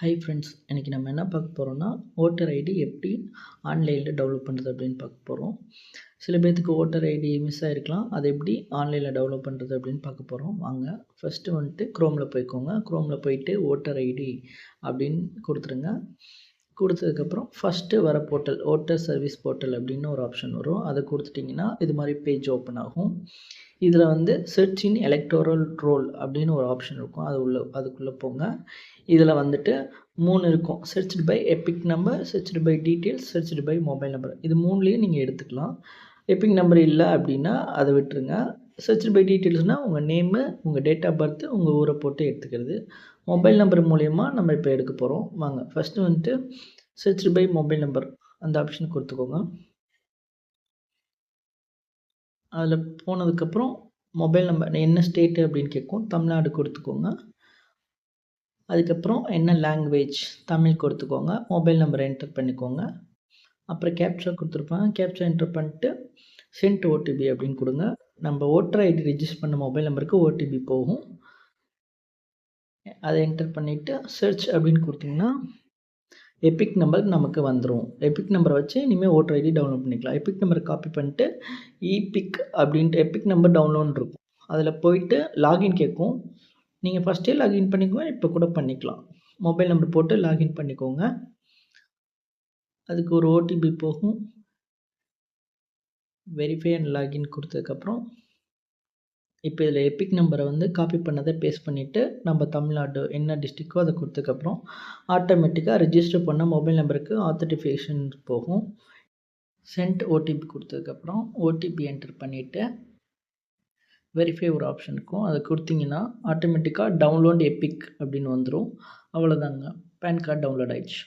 Hi friends, இன்றைக்கி நம்ம என்ன பார்க்க போகிறோம்னா ஓட்டர் ஐடி எப்படி ஆன்லைனில் டெவலப் பண்ணுறது அப்படின்னு பார்க்க போகிறோம். சில பேர்த்துக்கு ஓட்டர் ஐடி மிஸ் ஆகிருக்கலாம், அதை எப்படி ஆன்லைனில் டெவலப் பண்ணுறது அப்படின்னு பார்க்க போகிறோம். வாங்க, ஃபஸ்ட்டு வந்துட்டு க்ரோமில் போய்க்கோங்க. க்ரோமில் போயிட்டு ஓட்டர் ஐடி அப்படின்னு கொடுத்துருங்க. கொடுத்ததுக்கப்புறம் ஃபஸ்ட்டு வர போர்ட்டல் ஓட்டர் சர்வீஸ் போர்ட்டல் அப்படின்னு ஒரு ஆப்ஷன் வரும். அதை கொடுத்துட்டிங்கன்னா இது மாதிரி பேஜ் ஓப்பன் ஆகும். இதில் வந்து சர்ச் இன் எலக்டோரல் ரோல் அப்படின்னு ஒரு ஆப்ஷன் இருக்கும். அதுக்குள்ளே போங்க. இதில் வந்துட்டு 3 இருக்கும். Searched by EPIC number, searched by details, searched by mobile number. இது 3லேயும் நீங்கள் எடுத்துக்கலாம். எபிக் நம்பர் இல்லை அப்படின்னா அதை விட்டுருங்க. சர்ச்டு பை டீட்டெயில்ஸ்னால் உங்கள் நேமு, உங்கள் டேட் ஆஃப் பர்த்து, உங்கள் ஊரை போட்டு எடுத்துக்கிறது. மொபைல் நம்பர் மூலயமா நம்ம இப்போ எடுக்க போகிறோம். வாங்க, ஃபஸ்ட்டு வந்துட்டு சர்ச்டு பை மொபைல் நம்பர் அந்த ஆப்ஷன் கொடுத்துக்கோங்க. அதில் போனதுக்கப்புறம் மொபைல் நம்பர் என்ன ஸ்டேட்டு அப்படின்னு கேட்கும். தமிழ்நாடு கொடுத்துக்கோங்க. அதுக்கப்புறம் என்ன லாங்குவேஜ், தமிழ் கொடுத்துக்கோங்க. மொபைல் நம்பரை என்டர் பண்ணிக்கோங்க. அப்புறம் கேப்சா கொடுத்துருப்பாங்க. கேப்சா என்டர் பண்ணிட்டு சென்ட் ஓடிபி அப்படின்னு கொடுங்க. நம்ம ஓட்டர் ஐடி ரிஜிஸ்டர் பண்ண மொபைல் நம்பருக்கு ஓடிபி போகும். அதை என்டர் பண்ணிவிட்டு சர்ச் அப்படின்னு கொடுத்திங்கன்னா எபிக் நம்பர் நமக்கு வந்துடும். எபிக் நம்பரை வச்சு இனிமேல் ஓட்டர் ஐடி டவுன்லோட் பண்ணிக்கலாம். எபிக் நம்பரை காப்பி பண்ணிட்டு இபிக் அப்படின்ட்டு எபிக் நம்பர் டவுன்லோட் இருக்கும். அதில் போயிட்டு லாகின் கேட்கும். நீங்கள் ஃபஸ்ட்டே லாகின் பண்ணிக்கோங்க, இப்போ கூட பண்ணிக்கலாம். மொபைல் நம்பர் போட்டு லாகின் பண்ணிக்கோங்க. அதுக்கு ஒரு ஓடிபி போகும். வெரிஃபை அண்ட் லாகின் கொடுத்ததுக்கப்புறம் இப்போ இதில் எபிக் நம்பரை வந்து காப்பி பண்ணதை பேஸ்ட் பண்ணிவிட்டு நம்ம தமிழ்நாடு என்ன டிஸ்ட்ரிக்கோ அதை கொடுத்ததுக்கப்புறம் ஆட்டோமேட்டிக்காக ரிஜிஸ்டர் பண்ண மொபைல் நம்பருக்கு ஆத்தன்டிஃபிகேஷன் போகும். சென்ட் ஓடிபி கொடுத்ததுக்கப்புறம் ஓடிபி என்டர் பண்ணிவிட்டு வெரிஃபை ஒரு ஆப்ஷன் இருக்கும். அதை கொடுத்தீங்கன்னா ஆட்டோமேட்டிக்காக டவுன்லோட் எபிக் அப்படின்னு வந்துடும். அவ்வளோதாங்க, பேன் கார்டு டவுன்லோட் ஆயிடுச்சு.